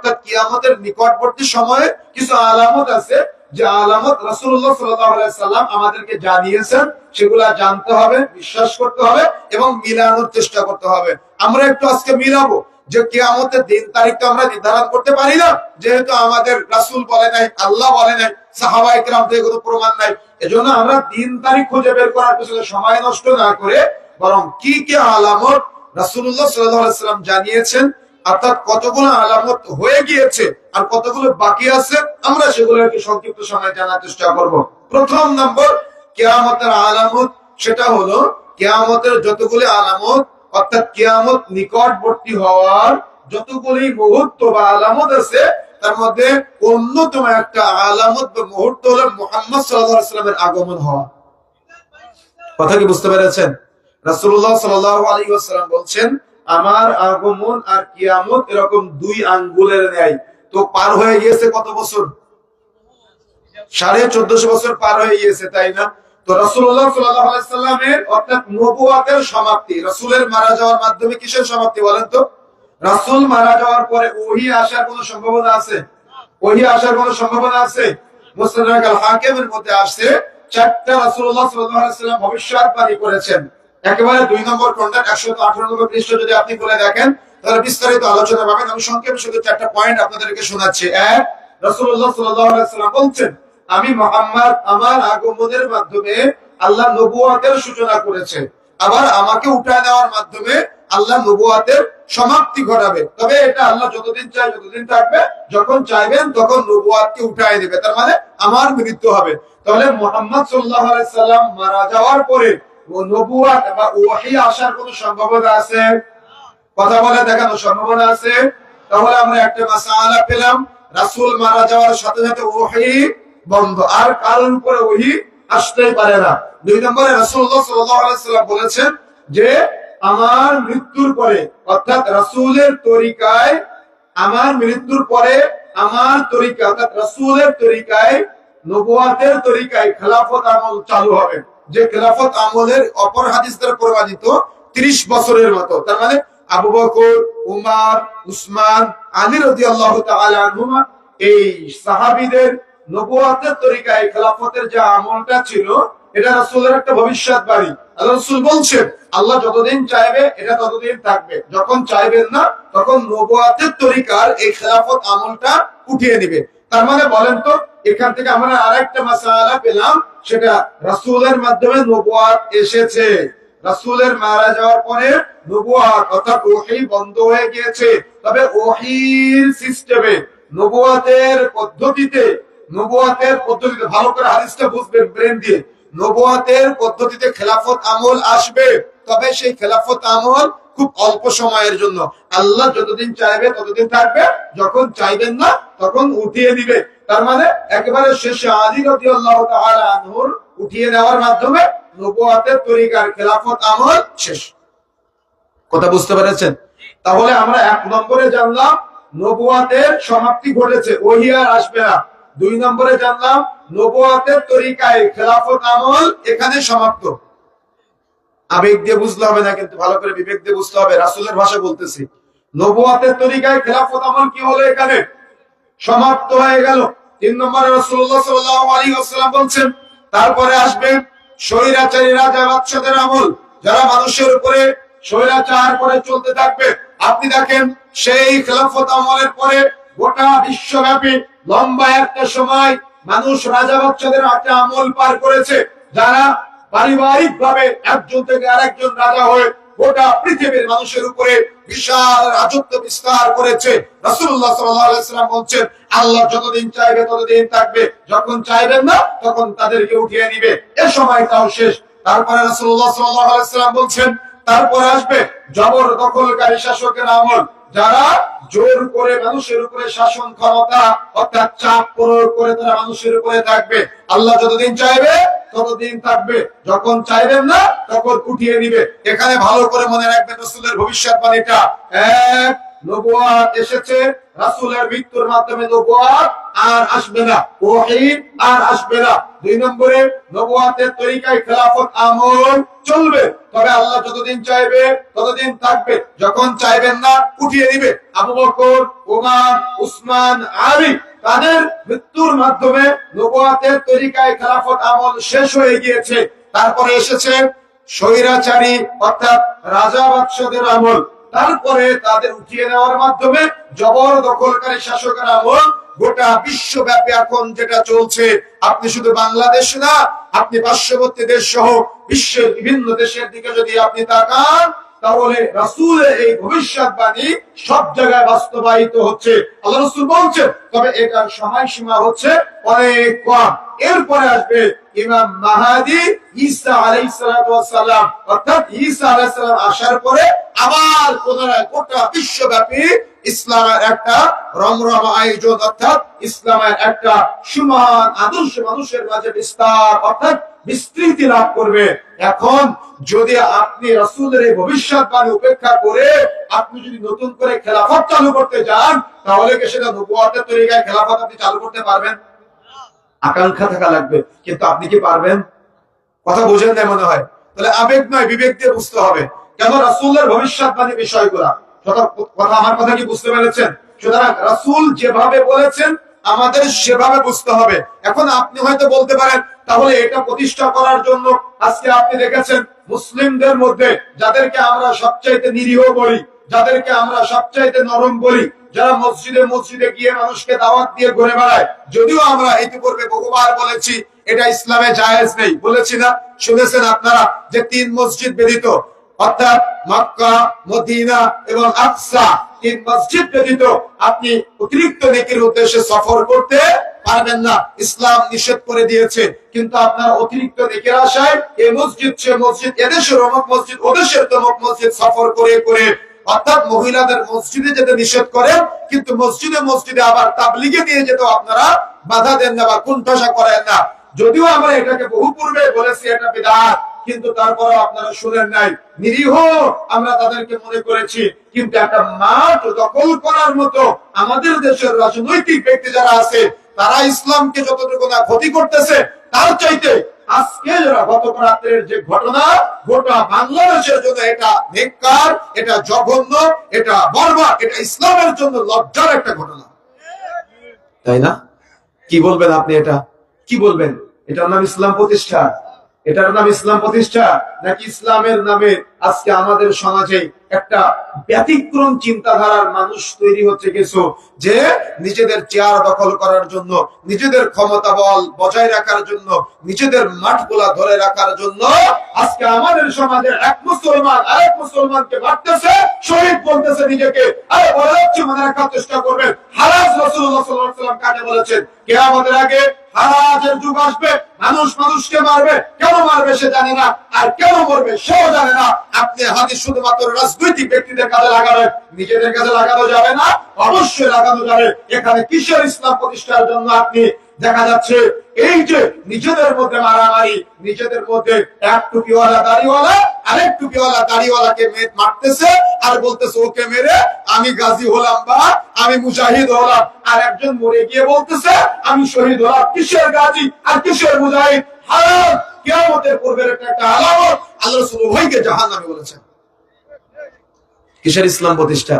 অর্থাৎ কিয়ামতের নিকটবর্তী সময়ে কিছু আলামত আছে, যে আলামত রাসূলুল্লাহ সাল্লাল্লাহু আলাইহি সাল্লাম আমাদেরকে জানিয়েছেন, সেগুলা জানতে হবে, বিশ্বাস করতে হবে এবং মিলানোর চেষ্টা করতে হবে। আমরা একটু আজকে মিলাবো যে কিয়ামতের দিন তারিখ তো আমরা নির্ধারণ করতে পারি না, যেহেতু আমাদের রাসূল বলে নাই, আল্লাহ বলে নাই, সাহাবায়ে কেরাম থেকে কোনো প্রমাণ নাই। এজন্য আমরা দিন তারিখ খুঁজে বের করার পিছনে সময় নষ্ট না করে বরং কি কি আলামত রাসূলুল্লাহ সাল্লাল্লাহু আলাইহি সাল্লাম জানিয়েছেন, অর্থাৎ কতগুলো আলামত হয়ে গিয়েছে আর কতগুলো বাকি আছে, আমরা সেগুলো একটু সংক্ষিপ্ত সময় জানার চেষ্টা করব। প্রথম নম্বর কিয়ামতের আলামত, সেটা হলো কিয়ামতের যতগুলি আলামত, অর্থাৎ কিয়ামত নিকটবর্তী হওয়ার যতগুলি মুহূর্ত বা আলামত আছে, তার মধ্যে অন্যতম একটা আলামত বা মুহূর্ত হলো মুহাম্মদ সাল্লাল্লাহু আলাইহি ওয়াসাল্লামের আগমন হওয়া। কথা কি বুঝতে পেরেছেন? রাসূলুল্লাহ সাল্লাল্লাহু আলাইহি ওয়াসাল্লাম বলছেন, আমার আগমন আর কিয়ামত এরকম দুই আঙ্গুলের ন্যায়। তো পার হয়ে গিয়েছে কত বছর? 1450 বছর পার হয়ে গিয়েছে, তাই না? তো রাসূলুল্লাহ সাল্লাল্লাহু আলাইহি ওয়াসাল্লামের অর্থাৎ নবুয়তের সমাপ্তি, রাসূলের মারা যাওয়ার মাধ্যমে কিসের সমাপ্তি বলেন তো? রাসূল মারা যাওয়ার পরে ওহী আসার কোনো সম্ভাবনা আছে? ওহী আসার কোনো সম্ভাবনা আছে? মুসনাদ আল হাকিমের মধ্যে আসছে, চারটা রাসূলুল্লাহ সাল্লাল্লাহু আলাইহি ওয়াসাল্লাম ভবিষ্যৎবাণী করেছেন। একেবারে 2 নম্বর খণ্ডের 118 নম্বর পৃষ্ঠা যদি আপনি খুলে দেখেন তাহলে বিস্তারিত আলোচনা পাবেন। আমি সংক্ষেপে শুধু চারটা পয়েন্ট আপনাদেরকে শোনাচ্ছি। এক, রাসূলুল্লাহ সাল্লাল্লাহু আলাইহি ওয়াসাল্লাম বলছেন, আমি মুহাম্মদ আমার আগমনের মাধ্যমে আল্লাহ নবুয়তের সূচনা করেছে, আবার আমাকে উঠায় নেওয়ার মাধ্যমে আল্লাহ নবুয়তের সমাপ্তি ঘটাবে। তবে এটা আল্লাহ যতদিন চায় ততদিন থাকবে, যখন চাইবেন তখন নবুয়তকে উঠায় নেবে, তার মানে আমার মৃত্যু হবে। তাহলে মুহাম্মদ সাল্লাল্লাহু আলাইহি সাল্লাম মারা যাওয়ার পরে নবুয়ত বা ওহী আসার কোনো সম্ভাবনা আছে? কথা বলে দেখানো সম্ভাবনা আছে? তাহলে আমরা একটা মাসআলা পেলাম, রাসূল মারা যাওয়ার সাথে সাথে ওহী বন্ধ, আর কারোর উপরে ওহী আসতেই পারে না। 2 নম্বরে রাসূলুল্লাহ সাল্লাল্লাহু আলাইহি সাল্লাম বলেছেন যে আমার মৃত্যুর পরে, অর্থাৎ রাসূলের তরিকায়, আমার মৃত্যুর পরে আমার তরিকা অর্থাৎ রাসূলের তরিকায়, নবুয়তের তরিকায় খেলাফত আমল চালু হবে, যে খেলাফত আমলের অপর হাদিস দ্বারা প্রমাণিত 30 বছরের মতো। তার মানে আবু বকর, উমর, উসমান, আলী রাদিয়াল্লাহু তাআলা আনহুমা, এই সাহাবীদের নবুয়তের তরিকায় খেলাফতের যে আমলটা ছিল, এটা রাসূলের একটা ভবিষ্যৎবাণী। আল্লাহ রাসূল বলছেন, আল্লাহ যতদিন চাইবে এটা ততদিন থাকবে, যখন চাইবেন না তখন নবুয়তের তরিকার এই খেলাফত আমলটা উঠিয়ে নেবে। তার মানে বলেন তো, এখান থেকে আমরা আরেকটা মাসআলা পেলাম, সেটা রাসূলের মাধ্যমে নবুয়ত এসেছে। রাসূলের মারা যাওয়ার পরে নবুয়ত অর্থাৎ ওহী বন্ধ হয়ে গিয়েছে। তবে ওহীর সিস্টেমে, নবুয়তের পদ্ধতিতে ভালো করে হাদিসটা বুঝবেন ব্রেন দিয়ে, নবুয়তের পদ্ধতিতে খেলাফত আমল আসবে, তবে সেই খেলাফত আমল খুব অল্প সময়ের জন্য। আল্লাহ যতদিন চাইবে ততদিন থাকবে, যখন চাইবেন না তখন উঠিয়ে দিবে। তার মানে একেবারে শেষে আলী রাদিয়াল্লাহু তাআলা আনহুর উঠিয়ে নেওয়ার মাধ্যমে নবুয়তের তরিকার খেলাফত আমল শেষ। কথা বুঝতে পেরেছেন? তাহলে আমরা 1 নম্বরে জানলাম নবুয়তের সমাপ্তি ঘটেছে, ওহী আর আসবে না। 2 নম্বরে জানলাম নবুয়তের তরিকায় খেলাফত আমল এখানে সমাপ্ত। আবেগ দিয়ে বুঝলে হবে না, কিন্তু ভালো করে বিবেক দিয়ে বুঝতে হবে। রাসূলের ভাষা বলতেছি, নবুয়তের তরিকায় খেলাফত আমল কি হলো? এখানে সমাপ্ত হয়ে গেল। 3 নম্বরে রাসূলুল্লাহ সাল্লাল্লাহু আলাইহি ওয়াসাল্লাম বলছেন, তারপরে আসবে স্বৈরাচারী রাজা বাদশাদের আমল, যারা মানুষের উপরে স্বৈরাচার করে চলতে থাকবে। আপনি দেখেন, সেই খেলাফত আমলের পরে গোটা বিশ্বব্যাপী লম্বা একটা সময় মানুষ রাজা বাদশাদের একটা আমল পার করেছে, যারা পারিবারিক ভাবে একজন থেকে আরেকজন রাজা হয়ে গোটা পৃথিবীর মানুষের উপরে বিশাল রাজত্ব বিস্তার করেছে। রাসূলুল্লাহ সাল্লাল্লাহু আলাইহি ওয়াসাল্লাম বলছেন, আল্লাহ যতদিন চাইবে ততদিন থাকবে, যখন চাইবেন না তখন তাদেরকে উঠিয়ে নিবে, এর সময়টাও শেষ। তারপরে রাসূলুল্লাহ সাল্লাল্লাহু আলাইহি ওয়াসাল্লাম বলছেন, তারপরে আসবে জবরদখলকারী শাসকের আমল, যারা জোর করে মানুষের উপরে শাসন ক্ষমতা অর্থাৎ চাপ প্রয়োগ করে তারা মানুষের উপরে থাকবে। আল্লাহ যতদিন চাইবে ততদিন থাকবে, যখন চাইবেন না তখন উঠিয়ে নিবে। এখানে ভালো করে মনে রাখবেন রাসূলের ভবিষ্যৎবাণীটা। 1 নবুয়াত এসেছে, রাসূলের মৃত্যুর মাধ্যমে নবুয়াত আর আসবে না, ওহী আর আসবে না। 2 নম্বরে নবুয়াতের তরিকায় খেলাফত আমল চলবে, তবে আল্লাহ যতদিন চাইবে ততদিন থাকবে, যখন চাইবেন না উঠিয়ে দিবে। আবু বকর, ওমর, উসমান, আলী তাদের মৃত্যুর মাধ্যমে নবুয়াতের তরিকায় খেলাফত আমল শেষ হয়ে গিয়েছে। তারপরে এসেছে স্বৈরাচারী অর্থাৎ রাজা বাদশাদের আমল, তারপরে তাদের উঠিয়ে নেওয়ার মাধ্যমে জবরদখলকারী শাসকের আমল। গোটা বিশ্বব্যাপী এখন যেটা চলছে, আপনি শুধু বাংলাদেশ না, আপনি পার্শ্ববর্তী দেশ সহ বিশ্বের বিভিন্ন দেশের দিকে যদি আপনি তাকান, তাহলে রাসূলের এই ভবিষ্যৎবাণী সব জায়গায় বাস্তবায়িত হচ্ছে। আল্লাহ রাসূল বলছেন, তবে এটার সময়সীমা হচ্ছে অনেক কম। এরপরে আসবে ইমাম মাহদী ঈসা আলাইহিস সালাতু ওয়াস সালাম, অর্থাৎ ঈসা আলাইহিস সালাম আসার পরে আবার পুনরায় গোটা বিশ্বব্যাপী ইসলামের একটা রমরমা আয়োজন, অর্থাৎ ইসলামের একটা সুমহান আদর্শ মানুষের মাঝে বিস্তার অর্থাৎ বিস্তৃতি লাভ করবে। এখন যদি আপনি রাসূলের এই ভবিষ্যৎবাণী উপেক্ষা করে আপনি যদি নতুন করে খেলাফত চালু করতে যান, তাহলে কি সেটা নবুয়তের তরিকায় খেলাফত আপনি চালু করতে পারবেন? আকাঙ্ক্ষা থাকা লাগবে, কিন্তু আপনি কি পারবেন? কথা বুঝেন না মনে হয়। তাহলে আবেগ নয়, বিবেক দিয়ে বুঝতে হবে কেন রাসূলের ভবিষ্যৎবাণী বিষয়গুলা। কথা আমার কথা কি বুঝতে পেরেছেন? সুতরাং রাসূল যেভাবে বলেছেন আমাদের সেভাবে বুঝতে হবে। এখন আপনি হয়তো বলতে পারেন, তাহলে এটা প্রতিষ্ঠা করার জন্য আজকে আপনি দেখেছেন মুসলিমদের মধ্যে যাদেরকে আমরা সবচাইতে নিরীহ বলি, যাদেরকে আমরা সবচাইতে নরম বলি, যারা মসজিদে মসজিদে গিয়ে মানুষকে দাওয়াত দিয়ে ঘুরে বেড়ায়, যদিও আমরা ইতিপূর্বে বহুবার বলেছি এটা ইসলামে জায়েজ নেই, বলেছি না? শুনেছেন আপনারা যে 3 মসজিদ ব্যতীত অর্থাৎ মক্কা, মদিনা এবং আকসা, 3 মসজিদ ব্যতীত আপনি অতিরিক্ত নেকির উদ্দেশ্যে সফর করতে পারবেন না, ইসলাম নিষেধ করে দিয়েছে। কিন্তু আপনার অতিরিক্ত নেকির আশায় এই মসজিদ সে মসজিদ, এদেশের অমুক মসজিদ, ওদেশের তমুক মসজিদ সফর করে করে, অর্থাৎ মহিলাদের মসজিদে যেতে নিষেধ করেন, কিন্তু মসজিদে মসজিদে আবার তাবলিগে নিয়ে যেতে আপনারা বাধা দেন না বা কুণ্ঠাসা করেন না। যদিও আমরা এটাকে বহু পূর্বে বলেছি এটা বিদআত, কিন্তু তারপরেও আপনারা শুনেন নাই, নিরীহ আমরা তাদেরকে মনে করেছি। কিন্তু একটা মাঠ দখল করার মতো আমাদের দেশের রাজনৈতিক ব্যক্তি যারা আছে, তারা ইসলামকে যতটুকু না ক্ষতি করতেছে, তার চাইতে আজকে যারা গত রাত্রের যে ঘটনা, গোটা বাংলাদেশের জন্য এটা নেককার, এটা জঘন্য, এটা বর্বর, এটা ইসলামের জন্য লজ্জার একটা ঘটনা, তাই না? কি বলবেন আপনি? এটা কি বলবেন? এটার নাম ইসলাম প্রতিষ্ঠা? এটার নাম ইসলাম প্রতিষ্ঠা নাকি ইসলামের নামে আজকে আমাদের সমাজে একটা ব্যতিক্রম চিন্তাধারার মানুষ তৈরি হচ্ছে কিছু, যে নিজেদের চেয়ার দখল করার জন্য, নিজেদের ক্ষমতা বল বজায় রাখার জন্য, নিজেদের মাঠগুলা ধরে রাখার জন্য আজকে আমাদের সমাজে এক মুসলমান আরেক মুসলমানকে মারতেছে, শহীদ বলতেছে নিজেকে। আরে বলা যাচ্ছে, মনে রাখার চেষ্টা করবেন, হারাজ রাসূলুল্লাহ সাল্লাল্লাহু আলাইহি ওয়াসাল্লাম কাকে বলেছেন? কিয়ামতের আগে হারাজের যুগ আসবে, মানুষ মানুষকে মারবে, কেন মারবে সে জানে না, আর কেন মরবে সেও জানে না। আপনি হাদিস শুধুমাত্র রাজনৈতিক ব্যক্তিদের কাজে লাগাবেন, নিজেদের কাজে লাগানো যাবে না, অবশ্যই লাগানো যাবে। এখানে কিসের ইসলাম প্রতিষ্ঠার জন্য আপনি দেখা যাচ্ছে এই যে নিজেদের মধ্যে মারামারি, নিজেদের মধ্যে এক টুপিওয়ালা দাড়িওয়ালা আরেক টুপিওয়ালা দাড়িওয়ালাকে মারতেছে আর বলতেছে ওকে মেরে আমি গাজী হলাম বা আমি মুজাহিদ হলাম, আর একজন মরে গিয়ে বলতেছে আমি শহীদ হলাম। কিসের গাজী আর কিসের মুজাহিদ? হারাম, কিয়ামতের পূর্বের একটা আলামত। আল্লাহ রাসূল উভয়কে জাহান্নামী বলেছেন। কিসের ইসলাম প্রতিষ্ঠা?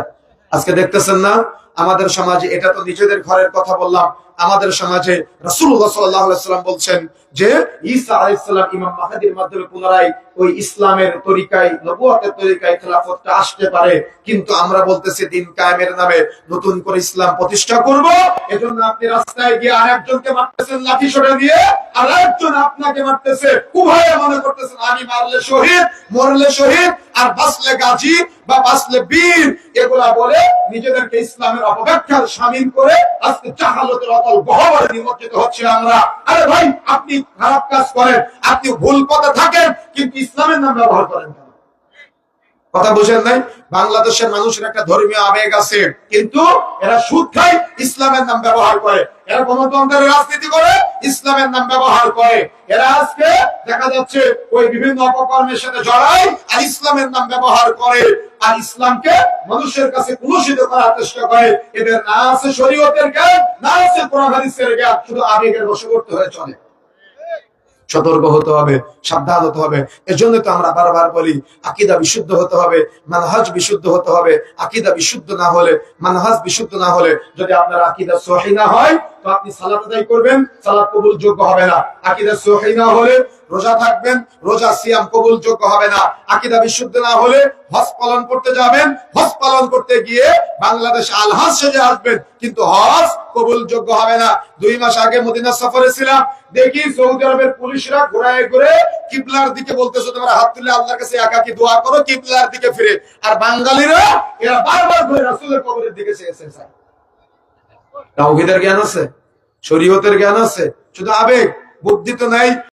আজকে দেখতেছেন না আমাদের সমাজে, এটা তো নিজেদের ঘরের কথা বললাম, আমাদের সমাজে রাসূলুল্লাহ সাল্লাল্লাহু আলাইহি ওয়াসাল্লাম বলছেন যে ঈসা আলাইহিস সালাম ইমাম মাহদীর মাধ্যমে পুনরায় ওই ইসলামের তরিকায়, নবুয়তের তরিকায় খেলাফতটা আসতে পারে। কিন্তু আমরা বলতেছি দিন কায়েমের নামে নতুন করে ইসলাম প্রতিষ্ঠা করব, এজন্য আপনি রাস্তায় গিয়ে আরেকজনকে মারতেছেন লাঠি সোঁটা দিয়ে, আর একজন আপনাকে মারতেছে, উভয়ে মনে করতেছেন আমি মারলে শহীদ, মরলে শহীদ, আর বাঁচলে গাজী বা বাঁচলে বীর, এগুলা বলে নিজেদেরকে ইসলামের অপব্যাখ্যার শামিল করে আজকে জাহালতের অতল গহ্বরে নিমজ্জিত হচ্ছে আমরা। আরে ভাই, আপনি খারাপ কাজ করেন, আপনি ভুল পথে থাকেন, কিন্তু ইসলামের নাম ব্যবহার করেন কেন? কথা বুঝেন নাই? বাংলাদেশের মানুষের একটা ধর্মীয় আবেগ আছে, কিন্তু এরা সুদ খায়, ইসলামের নাম ব্যবহার করে। এরা গণতন্ত্রের রাজনীতি করে, ইসলামের নাম ব্যবহার করে। এরা আজকে দেখা যাচ্ছে ওই বিভিন্ন অপকর্মের সাথে জড়ায় আর ইসলামের নাম ব্যবহার করে, আর ইসলামকে মানুষের কাছে কুলুষিত করার চেষ্টা করে। এদের না আছে শরীয়তের জ্ঞান, না আছে কোরআন হাদিসের জ্ঞান, শুধু আবেগের বশবর্তী হয়ে চলে। সতর্ক হতে হবে, সাবধান হতে হবে। এজন্য তো আমরা বারবার বলি আকীদা বিশুদ্ধ হতে হবে, মানহাজ বিশুদ্ধ হতে হবে। আকীদা বিশুদ্ধ না হলে, মানহাজ বিশুদ্ধ না হলে, যদি আপনার আকীদা সহিহ না হয় তো আপনি সালাত আদায় করবেন, সালাত কবুল যোগ্য হবে না। আকীদা সহিহ না হলে রোজা থাকবেন, রোজা সিয়াম কবুল যোগ্য হবে না। আকীদা বিশুদ্ধ না হলে হজ পালন করতে যাবেন, হজ পালন করতে গিয়ে বাংলাদেশ আলহাজ সেজে আসবেন, কিন্তু হজ কবুল যোগ্য হবে না। 2 মাস আগে মদিনা সফরে ছিলাম, দেখি সৌদি আরবের পুলিশরা ঘোরায় ঘুরে কিবলার দিকে বলতেছে তোমরা হাত তুলে আল্লাহর কাছে একাকী দোয়া করো, কিবলার দিকে ফিরে। আর বাঙালিরা এরা বারবার ঘুরে রাসূলের কবরের দিকে চেয়েছে। তাওহীদের জ্ঞান আছে, শরীয়তের জ্ঞান আছে, শুধু আবেগ বুদ্ধি তো নাই।